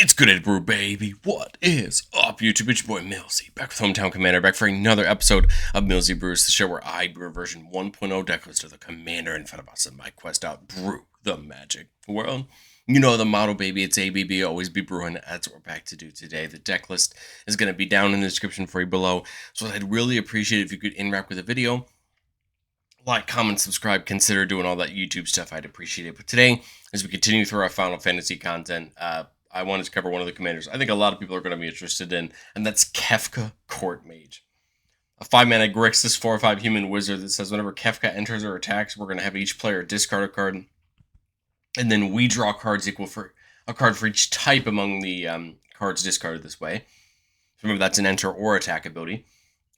It's good at brew, baby. What is up, YouTube? It's your boy Millsy, back with Hometown Commander, back for another episode of Millsy Brews, the show where I brew version 1.0 deck list of the Commander in front of us in my quest out brew the magic world. You know the motto, baby. It's ABB, always be brewing. That's what we're back to do today. The deck list is going to be down in the description for you below, so I'd really appreciate if you could interact with the video. Like, comment, subscribe, consider doing all that YouTube stuff. I'd appreciate it. But today, as we continue through our Final Fantasy content, I wanted to cover one of the commanders I think a lot of people are going to be interested in, and that's Kefka Court Mage. A 5-mana Grixis 4/5 human wizard that says whenever Kefka enters or attacks, we're going to have each player discard a card, and then we draw cards equal for a card for each type among the cards discarded this way. So remember, that's an enter or attack ability.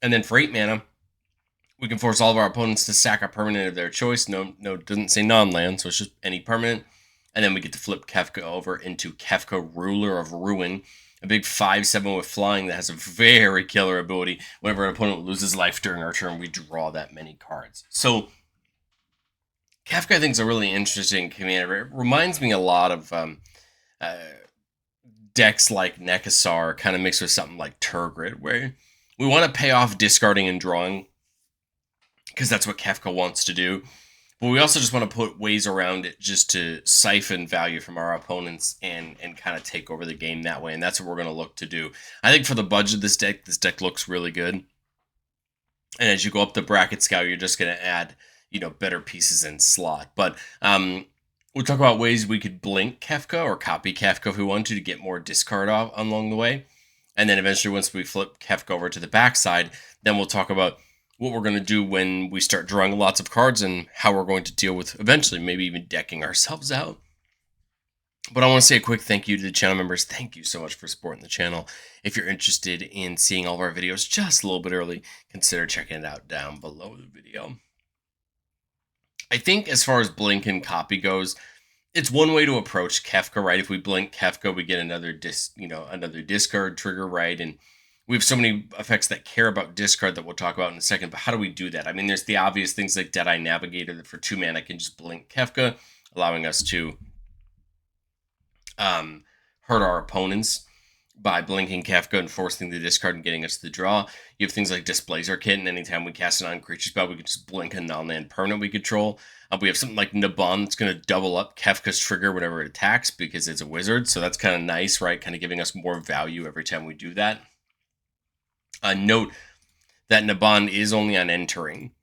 And then for 8 mana, we can force all of our opponents to sack a permanent of their choice. No, it doesn't say non-land, so it's just any permanent. And then we get to flip Kefka over into Kefka, Ruler of Ruin, a big 5/7 with flying that has a very killer ability. Whenever an opponent loses life during our turn, we draw that many cards. So Kefka, I think, is a really interesting commander. It reminds me a lot of decks like Nekasar, kind of mixed with something like Turgid, where we want to pay off discarding and drawing, because that's what Kefka wants to do. But we also just want to put ways around it just to siphon value from our opponents and kind of take over the game that way. And that's what we're going to look to do. I think for the budget of this deck looks really good. And as you go up the bracket scale, you're just going to add, better pieces in slot. But we'll talk about ways we could blink Kefka or copy Kefka if we want to get more discard off along the way. And then eventually, once we flip Kefka over to the backside, then we'll talk about what we're going to do when we start drawing lots of cards and how we're going to deal with eventually maybe even decking ourselves out. But I want to say a quick thank you to the channel members. Thank you so much for supporting the channel. If you're interested in seeing all of our videos just a little bit early, consider checking it out down below the video. I think as far as blink and copy goes, it's one way to approach Kefka, right? If we blink Kefka, we get another discard trigger, right? And we have so many effects that care about discard that we'll talk about in a second, but how do we do that? I mean, there's the obvious things like Deadeye Navigator that for 2 mana can just blink Kefka, allowing us to hurt our opponents by blinking Kefka and forcing the discard and getting us to the draw. You have things like Displacer Kitten. Anytime we cast a non-creature spell, we can just blink a non-land permanent we control. We have something like Nabon that's going to double up Kefka's trigger whenever it attacks because it's a wizard, so that's kind of nice, right? Kind of giving us more value every time we do that. Note that Nabon is only on entering,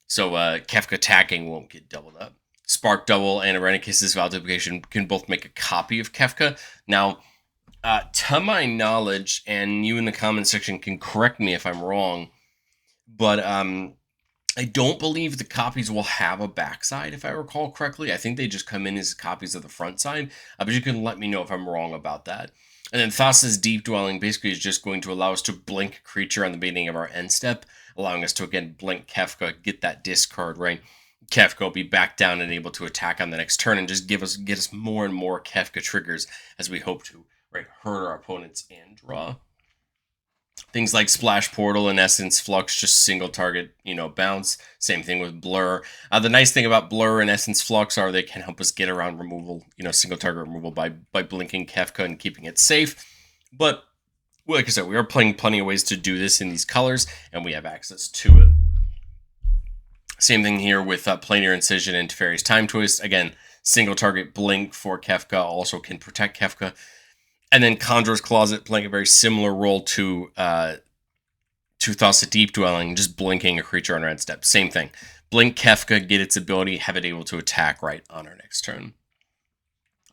so Kefka attacking won't get doubled up. Spark Double and Arenikis' Vow Duplication can both make a copy of Kefka. Now, to my knowledge, and you in the comment section can correct me if I'm wrong, but I don't believe the copies will have a backside, if I recall correctly. I think they just come in as copies of the front side, but you can let me know if I'm wrong about that. And then Thassa's Deep Dwelling basically is just going to allow us to blink a creature on the beginning of our end step, allowing us to, again, blink Kefka, get that discard, right? Kefka will be back down and able to attack on the next turn and just get us more and more Kefka triggers as we hope to, right, hurt our opponents and draw. Things like Splash Portal and Essence Flux, just single target, bounce. Same thing with Blur. The nice thing about Blur and Essence Flux are they can help us get around removal, single target removal by blinking Kefka and keeping it safe. But, like I said, we are playing plenty of ways to do this in these colors, and we have access to it. Same thing here with Planar Incision and Teferi's Time Twist. Again, single target blink for Kefka also can protect Kefka. And then Conjurer's Closet playing a very similar role to Thassa Deep Dwelling, just blinking a creature on our end step. Same thing. Blink Kefka, get its ability, have it able to attack right on our next turn.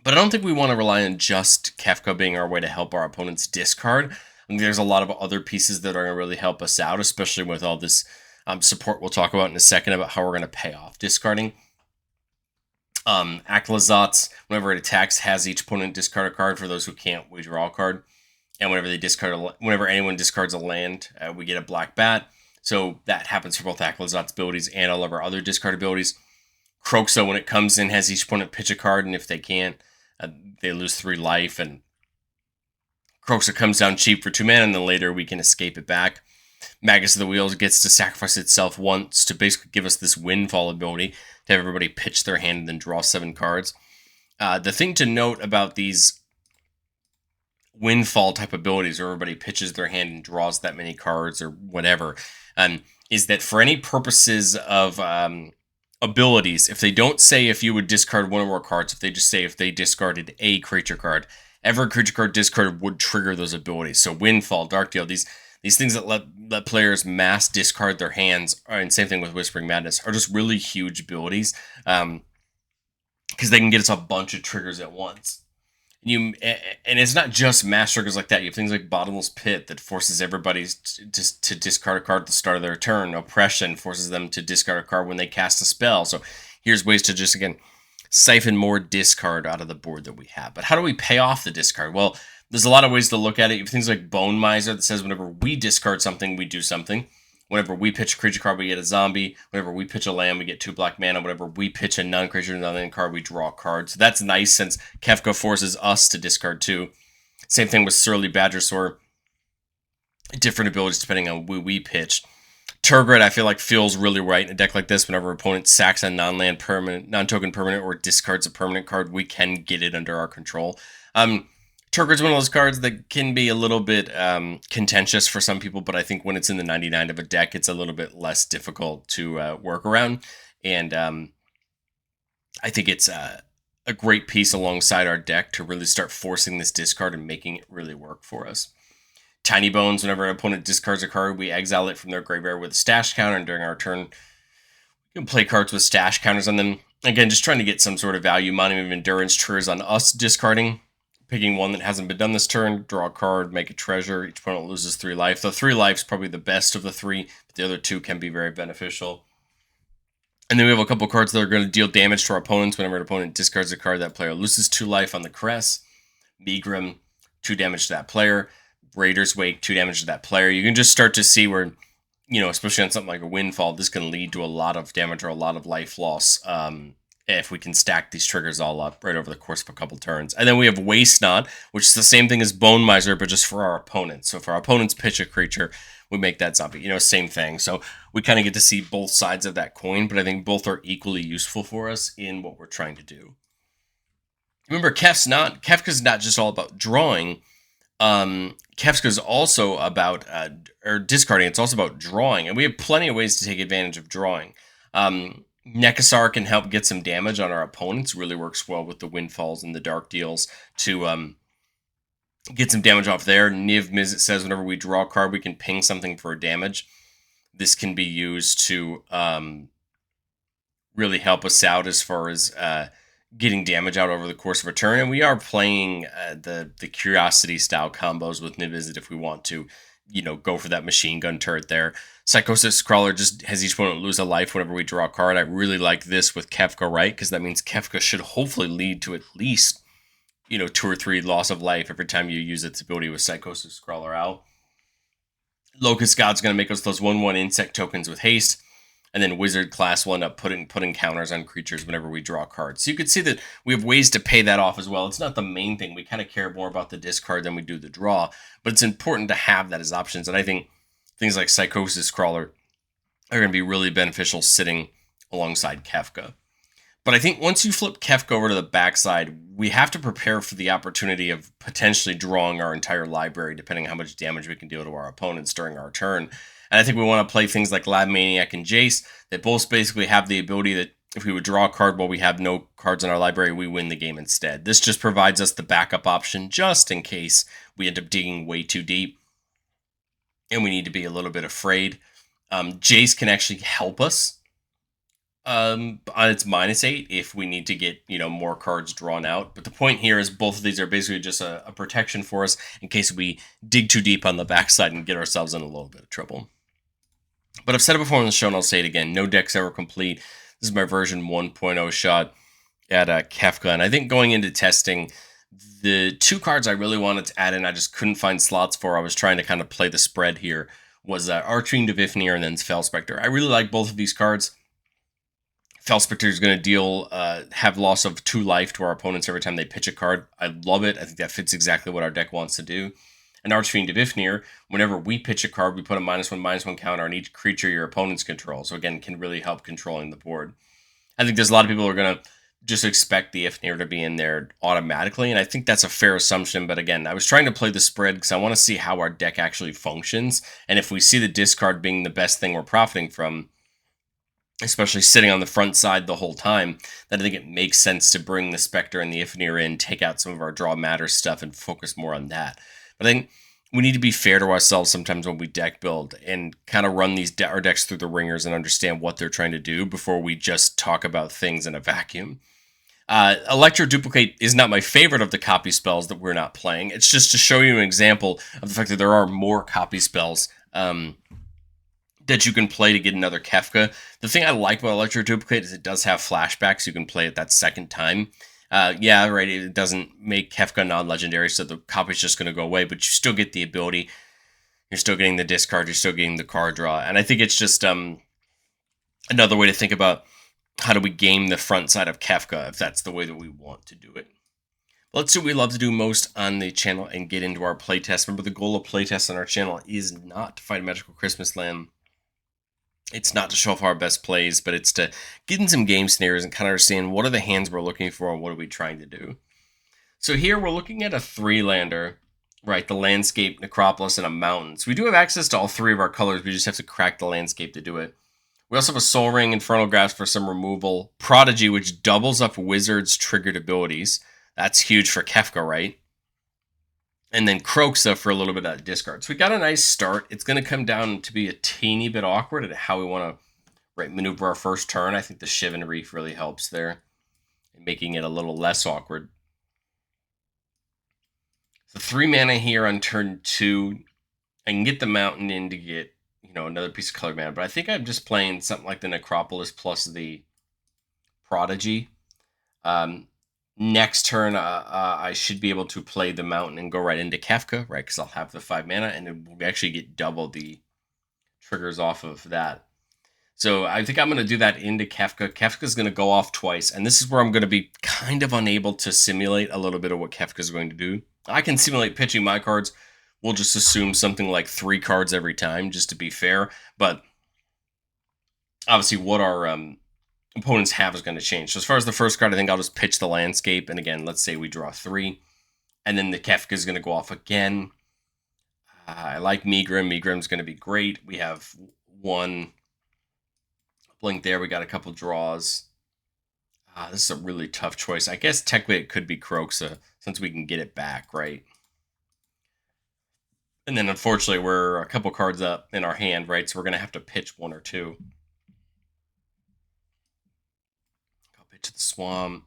But I don't think we want to rely on just Kefka being our way to help our opponents discard. I think there's a lot of other pieces that are going to really help us out, especially with all this support we'll talk about in a second about how we're going to pay off discarding. Akhlazotz, whenever it attacks, has each opponent discard a card. For those who can't, we draw a card. And whenever anyone discards a land, we get a black bat. So that happens for both Akhlazotz's abilities and all of our other discard abilities. Kroxa, when it comes in, has each opponent pitch a card, and if they can't, they lose 3 life. And Kroxa comes down cheap for 2 mana, and then later we can escape it back. Magus of the Wheels gets to sacrifice itself once to basically give us this windfall ability to have everybody pitch their hand and then draw 7 cards. The thing to note about these windfall type abilities where everybody pitches their hand and draws that many cards or whatever, is that for any purposes of abilities, if they don't say if you would discard one or more cards, if they just say if they discarded a creature card, every creature card discarded would trigger those abilities. So windfall, dark deal, these things that let players mass discard their hands, and same thing with Whispering Madness, are just really huge abilities, because they can get us a bunch of triggers at once. And it's not just mass triggers like that. You have things like Bottomless Pit that forces everybody to discard a card at the start of their turn. Oppression forces them to discard a card when they cast a spell. So here's ways to just, again, siphon more discard out of the board that we have. But how do we pay off the discard? Well, there's a lot of ways to look at it. You have things like Bone Miser that says whenever we discard something, we do something. Whenever we pitch a creature card, we get a zombie. Whenever we pitch a land, we get 2 black mana. Whenever we pitch a non-creature non-land card, we draw a card. So that's nice since Kefka forces us to discard too. Same thing with Surly Badgersaur. Different abilities depending on who we pitch. Turgid, I feel like, feels really right in a deck like this. Whenever opponent sacks a non-land permanent, non-token permanent, or discards a permanent card, we can get it under our control. Turgid's one of those cards that can be a little bit contentious for some people, but I think when it's in the 99 of a deck, it's a little bit less difficult to work around. And I think it's a great piece alongside our deck to really start forcing this discard and making it really work for us. Tiny Bones, whenever an opponent discards a card, we exile it from their graveyard with a stash counter, and during our turn, we can play cards with stash counters on them. Again, just trying to get some sort of value. Monument of Endurance triggers on us discarding. Picking one that hasn't been done this turn, draw a card, make a treasure. Each opponent loses 3 life. The 3 life is probably the best of the 3, but the other 2 can be very beneficial. And then we have a couple cards that are going to deal damage to our opponents. Whenever an opponent discards a card, that player loses 2 life on the crest. Megrim, 2 damage to that player. Raider's Wake, 2 damage to that player. You can just start to see where, especially on something like a Windfall, this can lead to a lot of damage or a lot of life loss. If we can stack these triggers all up right over the course of a couple turns. And then we have Waste Not, which is the same thing as Bone Miser, but just for our opponents. So if our opponents pitch a creature, we make that zombie. Same thing. So we kind of get to see both sides of that coin, but I think both are equally useful for us in what we're trying to do. Remember, Kefka's not just all about drawing. Kefka's also about discarding. It's also about drawing, and we have plenty of ways to take advantage of drawing. Nekasar can help get some damage on our opponents. Really works well with the Windfalls and the Dark Deals to get some damage off there. Niv Mizzet says whenever we draw a card, we can ping something for damage. This can be used to really help us out as far as getting damage out over the course of a turn. And we are playing the Curiosity style combos with Niv Mizzet if we want to, go for that machine gun turret there. Psychosis Crawler just has each opponent lose a life whenever we draw a card. I really like this with Kefka, right? Because that means Kefka should hopefully lead to at least, 2 or 3 loss of life every time you use its ability with Psychosis Crawler out. Locust God's going to make us those 1/1 insect tokens with haste. And then Wizard class will end up putting counters on creatures whenever we draw cards. So you can see that we have ways to pay that off as well. It's not the main thing. We kind of care more about the discard than we do the draw. But it's important to have that as options. And I think things like Psychosis Crawler are going to be really beneficial sitting alongside Kefka. But I think once you flip Kefka over to the backside, we have to prepare for the opportunity of potentially drawing our entire library, depending on how much damage we can deal to our opponents during our turn. And I think we want to play things like Lab Maniac and Jace that both basically have the ability that if we would draw a card while we have no cards in our library, we win the game instead. This just provides us the backup option just in case we end up digging way too deep and we need to be a little bit afraid. Jace can actually help us on its -8 if we need to get more cards drawn out. But the point here is both of these are basically just a protection for us in case we dig too deep on the backside and get ourselves in a little bit of trouble. But I've said it before on the show and I'll say it again. No deck's ever complete. This is my version 1.0 shot at Kefka. And I think going into testing, the 2 cards I really wanted to add in, I just couldn't find slots for. I was trying to kind of play the spread here. Was Archfiend of Ifnir and then Felspectre. I really like both of these cards. Felspectre is going to have loss of 2 life to our opponents every time they pitch a card. I love it. I think that fits exactly what our deck wants to do. And Archfiend of Ifnir, whenever we pitch a card, we put a -1/-1 counter on each creature your opponents control. So again, can really help controlling the board. I think there's a lot of people who are going to just expect the Ifnir to be in there automatically, and I think that's a fair assumption. But again, I was trying to play the spread because I want to see how our deck actually functions, and if we see the discard being the best thing we're profiting from, especially sitting on the front side the whole time, then I think it makes sense to bring the Spectre and the Ifnir in, take out some of our draw matter stuff, and focus more on that. But I think we need to be fair to ourselves sometimes when we deck build and kind of run our decks through the ringers and understand what they're trying to do before we just talk about things in a vacuum. Electro Duplicate is not my favorite of the copy spells that we're not playing. It's just to show you an example of the fact that there are more copy spells that you can play to get another Kefka. The thing I like about Electro Duplicate is it does have flashbacks. You can play it that second time. Yeah, right, it doesn't make Kefka non-legendary, so the copy's just going to go away, but you still get the ability. You're still getting the discard. You're still getting the card draw. And I think it's just another way to think about how do we game the front side of Kefka if that's the way that we want to do it. Let's do what we love to do most on the channel and get into our playtest. Remember, the goal of playtest on our channel is not to find a magical Christmas land. It's not to show off our best plays, but it's to get in some game scenarios and kind of understand what are the hands we're looking for and what are we trying to do. So here we're looking at a 3-lander, right? The landscape, necropolis, and a mountain. So we do have access to all 3 of our colors. We just have to crack the landscape to do it. We also have a Soul Ring, Infernal Grasp for some removal, Prodigy, which doubles up Wizard's triggered abilities. That's huge for Kefka, right? And then Kroxa for a little bit of discard. So we got a nice start. It's going to come down to be a teeny bit awkward at how we want to maneuver our first turn. I think the Shivan Reef really helps there, making it a little less awkward. So 3 mana here on turn 2. I can get the mountain in to get, another piece of colored mana, but I think I'm just playing something like the Necropolis plus the Prodigy. Next turn, I should be able to play the mountain and go right into Kefka, right? Because I'll have the 5 mana, and we'll actually get double the triggers off of that. So I think I'm going to do that into Kefka. Kefka's going to go off twice, and this is where I'm going to be kind of unable to simulate a little bit of what Kefka's going to do. I can simulate pitching my cards. We'll just assume something like 3 cards every time, just to be fair. But obviously what our opponents have is going to change. So as far as the first card, I think I'll just pitch the landscape. And again, let's say we draw 3. And then the Kefka is going to go off again. I like Megrim. Megrim's going to be great. We have 1 blink there. We got a couple draws. This is a really tough choice. I guess technically it could be Kroxa, since we can get it back, right? And then unfortunately we're a couple cards up in our hand, right? So we're going to have to pitch 1 or 2. I'll pitch the Swamp.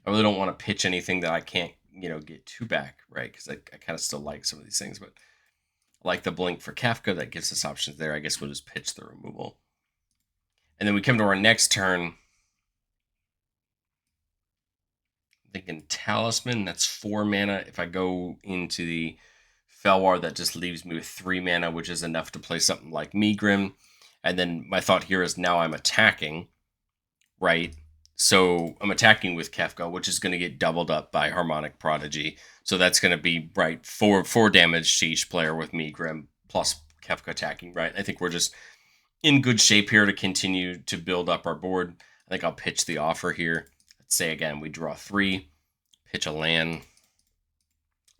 I really don't want to pitch anything that I can't, get 2 back, right? Because I kind of still like some of these things, but I like the blink for Kefka. That gives us options there. I guess we'll just pitch the removal. And then we come to our next turn. I'm thinking Talisman, that's 4 mana. If I go into the Felwar, that just leaves me with 3 mana, which is enough to play something like Megrim. And then my thought here is now I'm attacking, right? So I'm attacking with Kefka, which is going to get doubled up by Harmonic Prodigy. So that's going to be, right, 4 damage to each player with Megrim, plus Kefka attacking, right? I think we're just in good shape here to continue to build up our board. I think I'll pitch the offer here. Let's say, again, we draw 3, pitch a land,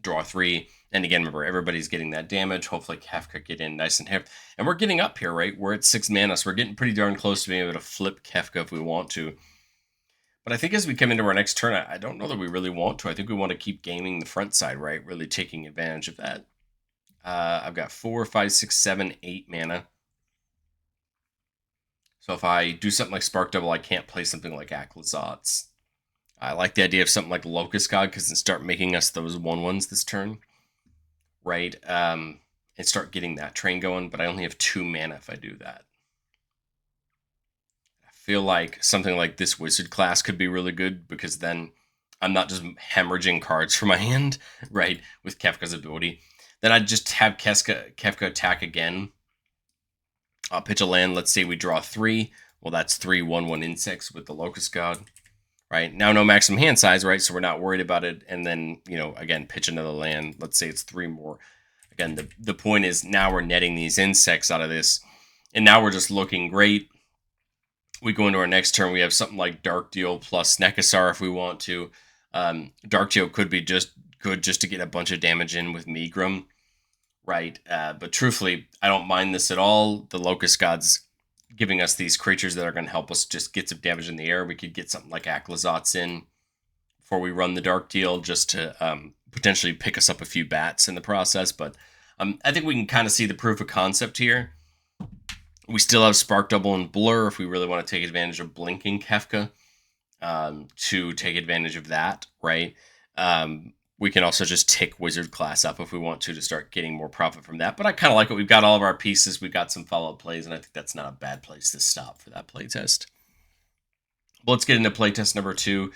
draw 3. And again, remember, everybody's getting that damage. Hopefully Kefka get in nice and heavy. And we're getting up here, right? We're at 6 mana, so we're getting pretty darn close to being able to flip Kefka if we want to. But I think as we come into our next turn, I don't know that we really want to. I think we want to keep gaming the front side, right? Really taking advantage of that. I've got 4, 5, 6, 7, 8 mana. So if I do something like Spark Double, I can't play something like Aclazotz. I like the idea of something like Locust God, because then start making us those 1/1s this turn, right? And start getting that train going, but I only have 2 mana if I do that. I feel like something like this Wizard class could be really good, because then I'm not just hemorrhaging cards from my hand, right, with Kefka's ability. Then I'd just have Kefka attack again. I'll pitch a land. Let's say we draw 3. Well, that's 3 1/1 insects with the Locust God, right? Now no maximum hand size, right? So we're not worried about it. And then, again, pitch another land. Let's say it's 3 more. Again, the point is now we're netting these insects out of this. And now we're just looking great. We go into our next turn, we have something like Dark Deal plus Nekasar if we want to. Dark Deal could be just good just to get a bunch of damage in with Megrim, right? But truthfully, I don't mind this at all. The Locust Gods giving us these creatures that are going to help us just get some damage in the air. We could get something like Akhlazotz in before we run the Dark Deal just to potentially pick us up a few bats in the process. But I think we can kind of see the proof of concept here. We still have Spark Double and Blur if we really want to take advantage of Blinking Kefka to take advantage of that, right? We can also just tick Wizard class up if we want to start getting more profit from that. But I kind of like it. We've got all of our pieces. We've got some follow-up plays, and I think that's not a bad place to stop for that playtest. But let's get into playtest number 2.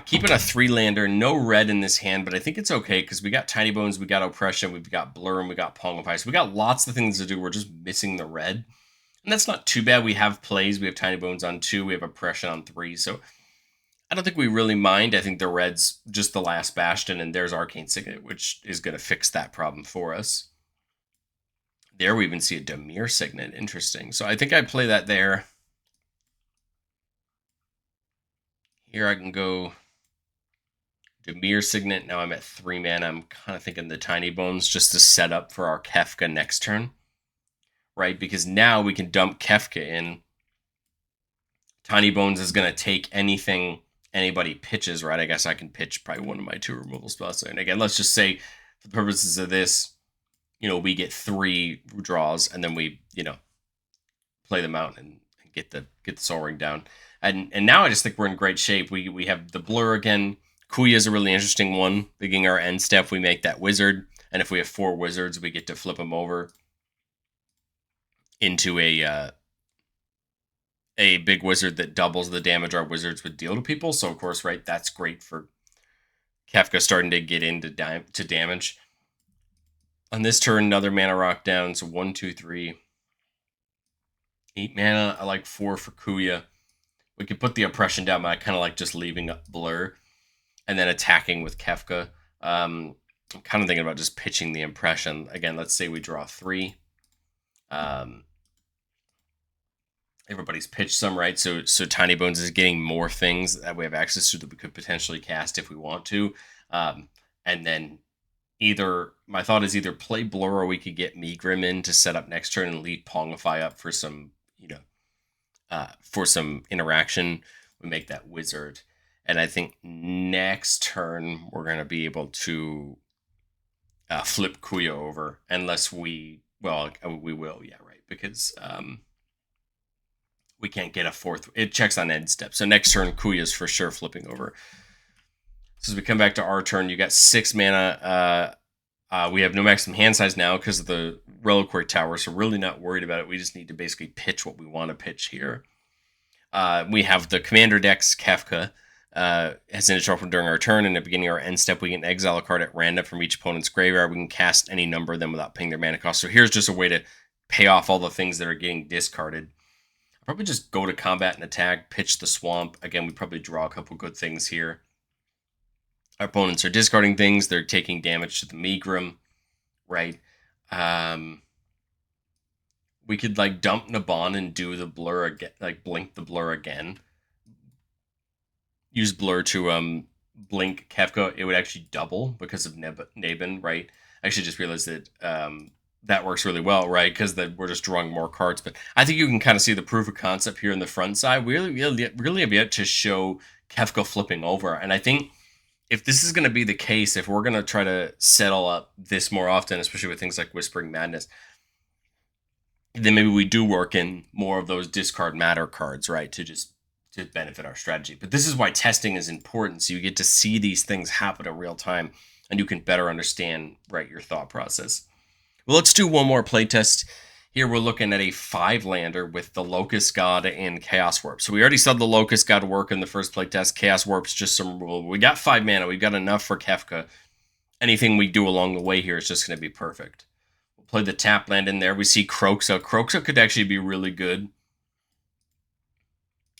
Keeping a 3-lander, no red in this hand, but I think it's okay because we got Tiny Bones, we got Oppression, we've got Blur, and we got Pongify. So we got lots of things to do. We're just missing the red. And that's not too bad. We have plays. We have Tiny Bones on 2. We have Oppression on 3. So I don't think we really mind. I think the red's just the last bastion, and there's Arcane Signet, which is going to fix that problem for us. There we even see a Dimir Signet. Interesting. So I think I play that there. Here I can go Dimir Signet. Now I'm at 3 mana. I'm kind of thinking the Tiny Bones just to set up for our Kefka next turn. Right? Because now we can dump Kefka in. Tiny Bones is going to take anything anybody pitches, right? I guess I can pitch probably one of my 2 removal spells. And again, let's just say for the purposes of this, we get 3 draws and then we, play them out and get the Soul Ring down. And now I just think we're in great shape. We have the Blur again. Kuya is a really interesting one. Beginning our end step, we make that Wizard. And if we have 4 Wizards, we get to flip them over into a big Wizard that doubles the damage our Wizards would deal to people. So, of course, right, that's great for Kefka starting to get into damage. On this turn, another mana rock down. So 1, 2, 3. 8 mana. I like 4 for Kuya. We could put the Oppression down, but I kind of like just leaving up Blur and then attacking with Kefka. I'm kind of thinking about just pitching the Impression. Again, let's say we draw 3. Everybody's pitched some, right? So Tiny Bones is getting more things that we have access to that we could potentially cast if we want to. And then my thought is either play Blur or we could get Megrim in to set up next turn and leave Pongify up for some, for some interaction. We make that Wizard. And I think next turn we're going to be able to flip Kuya over unless we will, yeah, right? Because we can't get a 4th. It checks on end step. So next turn, Kuya's for sure flipping over. So as we come back to our turn, you got 6 mana. We have no maximum hand size now because of the Reliquary Tower, so really not worried about it. We just need to basically pitch what we want to pitch here. We have the Commander Dex, Kefka. Has an interruption during our turn, and at the beginning of our end step, we can exile a card at random from each opponent's graveyard. We can cast any number of them without paying their mana cost. So here's just a way to pay off all the things that are getting discarded. I'll probably just go to combat and attack, pitch the Swamp. Again, we probably draw a couple good things here. Our opponents are discarding things. They're taking damage to the Megrim, right? We could dump Naban and do the Blur again, blink the Blur again. Use Blur to blink Kefka. It would actually double because of Nabin, right? I actually just realized that that works really well, right? Because we're just drawing more cards. But I think you can kind of see the proof of concept here in the front side. We really have yet to show Kefka flipping over. And I think if this is going to be the case, if we're going to try to settle up this more often, especially with things like Whispering Madness, then maybe we do work in more of those discard matter cards, right? To benefit our strategy. But this is why testing is important. So you get to see these things happen in real time and you can better understand, right, your thought process. Well, let's do one more playtest. Here we're looking at a 5-lander with the Locust God and Chaos Warp. So we already saw the Locust God work in the first playtest. Chaos Warp's just some rule. We got 5 mana. We've got enough for Kefka. Anything we do along the way here is just going to be perfect. We'll play the tap land in there. We see Kroxa. Kroxa could actually be really good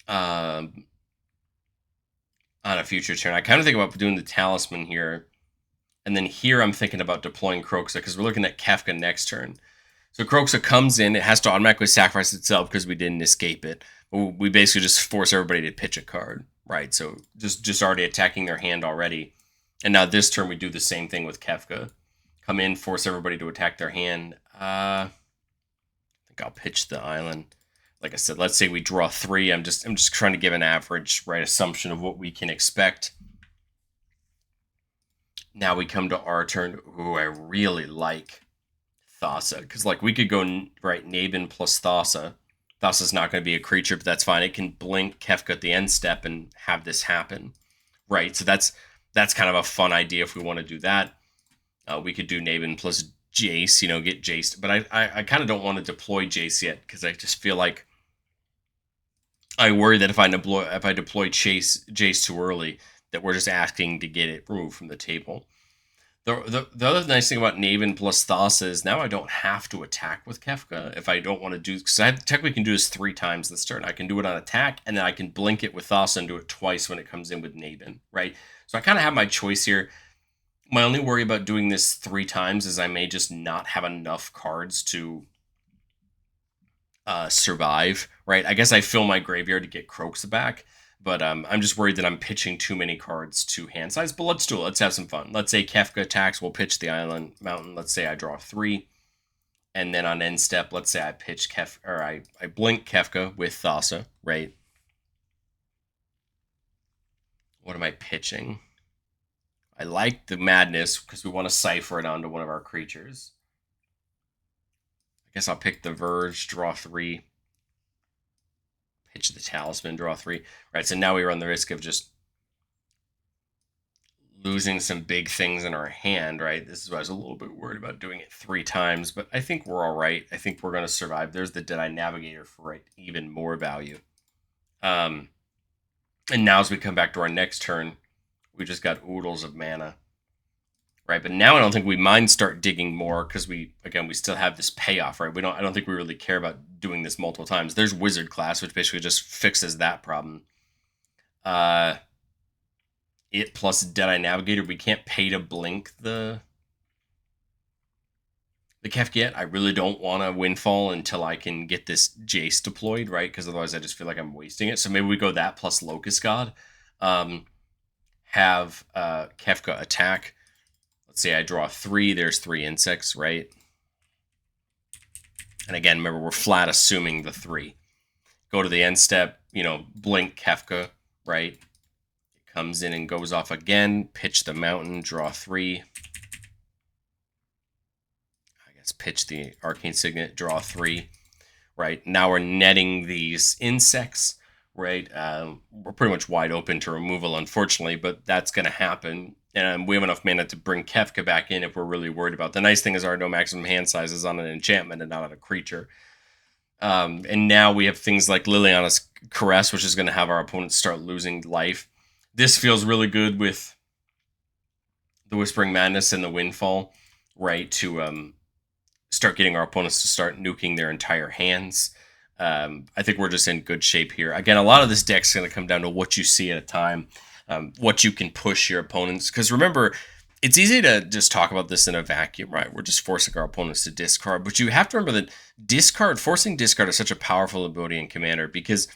on a future turn. I kind of think about doing the Talisman here. And then here I'm thinking about deploying Kroxa because we're looking at Kefka next turn. So Kroxa comes in, it has to automatically sacrifice itself because we didn't escape it. We basically just force everybody to pitch a card, right? So just already attacking their hand already. And now this turn we do the same thing with Kefka. Come in, force everybody to attack their hand. I think I'll pitch the island. Like I said, let's say we draw 3. I'm just trying to give an average, right, assumption of what we can expect. Now we come to our turn. Ooh, I really like Thassa, because like we could go right Nabin plus Thassa. Thassa's not going to be a creature, but that's fine. It can blink Kefka at the end step and have this happen, right? So that's kind of a fun idea if we want to do that. We could do Nabin plus Jace, get Jace, but I kind of don't want to deploy Jace yet because I just feel like I worry that if I deploy Jace too early, that we're just asking to get it removed from the table. The other nice thing about Nabin plus Thassa is now I don't have to attack with Kefka if I don't want to do, because I technically can do this 3 times this turn. I can do it on attack, and then I can blink it with Thassa and do it twice when it comes in with Nabin, right? So I kind of have my choice here. My only worry about doing this 3 times is I may just not have enough cards to survive, right? I guess I fill my graveyard to get Kroxa back, but I'm just worried that I'm pitching too many cards to hand size. But let's do it. Let's have some fun. Let's say Kefka attacks. We'll pitch the island mountain. Let's say I draw 3, and then on end step, let's say I pitch I blink Kefka with Thassa, right? What am I pitching? I like the madness because we want to cipher it onto one of our creatures. I guess I'll pick the Verge, draw 3. Pitch the Talisman, draw 3. Right, so now we run the risk of just losing some big things in our hand, right? This is why I was a little bit worried about doing it 3 times, but I think we're all right. I think we're going to survive. There's the Deadeye Navigator for even more value. And now as we come back to our next turn, we just got oodles of mana. Right, but now I don't think we mind start digging more because we still have this payoff, right? I don't think we really care about doing this multiple times. There's Wizard class, which basically just fixes that problem. It plus Deadeye Navigator, we can't pay to blink the Kefka yet. I really don't want to Windfall until I can get this Jace deployed, right? Because otherwise I just feel like I'm wasting it. So maybe we go that plus Locust God. Have Kefka attack. Let's say I draw 3, there's 3 insects, right? And again, remember, we're flat assuming the 3. Go to the end step, blink Kefka, right? It comes in and goes off again, pitch the mountain, draw 3. I guess pitch the Arcane Signet, draw 3, right? Now we're netting these insects, right? We're pretty much wide open to removal, unfortunately, but that's going to happen. And we have enough mana to bring Kefka back in if we're really worried about. The nice thing is our no maximum hand size is on an enchantment and not on a creature. And now we have things like Liliana's Caress, which is going to have our opponents start losing life. This feels really good with the Whispering Madness and the Windfall, right? To start getting our opponents to start nuking their entire hands. I think we're just in good shape here. Again, a lot of this deck's going to come down to what you see at a time. What you can push your opponents. Because remember, it's easy to just talk about this in a vacuum, right? We're just forcing our opponents to discard. But you have to remember that forcing discard is such a powerful ability in Commander because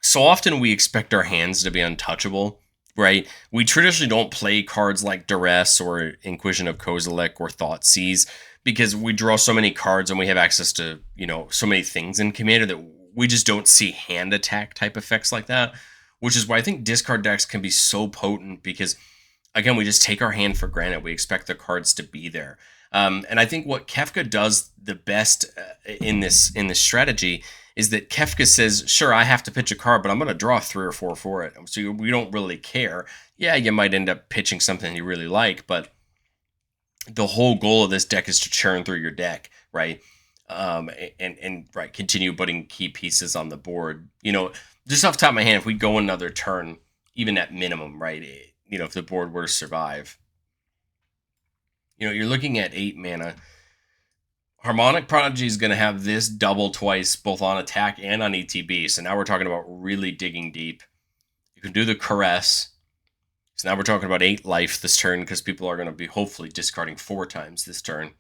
so often we expect our hands to be untouchable, right? We traditionally don't play cards like Duress or Inquisition of Kozilek or Thoughtseize because we draw so many cards and we have access to, so many things in Commander that we just don't see hand attack type effects like that. Which is why I think discard decks can be so potent because, again, we just take our hand for granted. We expect the cards to be there. And I think what Kefka does the best in this strategy is that Kefka says, sure, I have to pitch a card, but I'm going to draw 3 or 4 for it. So we don't really care. Yeah, you might end up pitching something you really like, but the whole goal of this deck is to churn through your deck, right? And continue putting key pieces on the board. Just off the top of my hand, if we go another turn, even at minimum, right? If the board were to survive, you're looking at 8 mana. Harmonic Prodigy is going to have this double twice, both on attack and on ETB. So now we're talking about really digging deep. You can do the Caress. So now we're talking about 8 life this turn because people are going to be hopefully discarding 4 times this turn.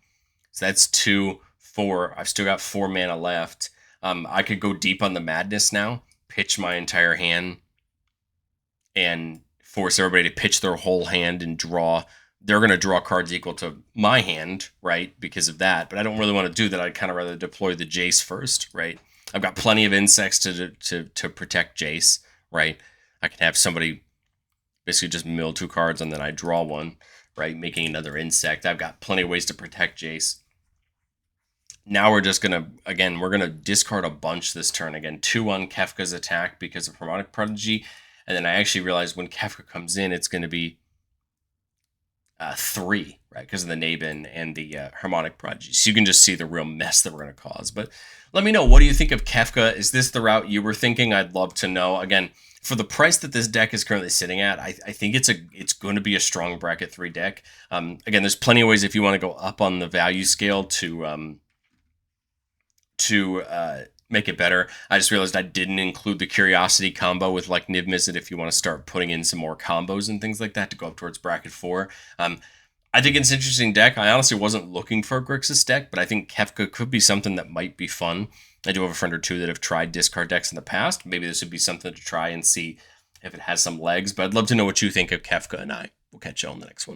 So that's 2, 4. I've still got 4 mana left. I could go deep on the madness now, pitch my entire hand, and force everybody to pitch their whole hand and draw. They're going to draw cards equal to my hand, right, because of that. But I don't really want to do that. I'd kind of rather deploy the Jace first, right? I've got plenty of insects to protect Jace, right? I can have somebody basically just mill 2 cards and then I draw one, right, making another insect. I've got plenty of ways to protect Jace. Now we're just going to, again, we're going to discard a bunch this turn. Again, 2 on Kefka's attack because of Harmonic Prodigy. And then I actually realized when Kefka comes in, it's going to be 3, right? Because of the Nabin and the Harmonic Prodigy. So you can just see the real mess that we're going to cause. But let me know, what do you think of Kefka? Is this the route you were thinking? I'd love to know. Again, for the price that this deck is currently sitting at, I think it's going to be a strong bracket 3 deck. Again, there's plenty of ways if you want to go up on the value scale to make it better. I just realized I didn't include the Curiosity combo with like Niv Mizzet if you want to start putting in some more combos and things like that to go up towards bracket 4. I think it's an interesting deck. I honestly wasn't looking for a Grixis deck, but I think Kefka could be something that might be fun. I do have a friend or two that have tried discard decks in the past. Maybe this would be something to try and see if it has some legs, but I'd love to know what you think of Kefka, and I will catch you on the next one.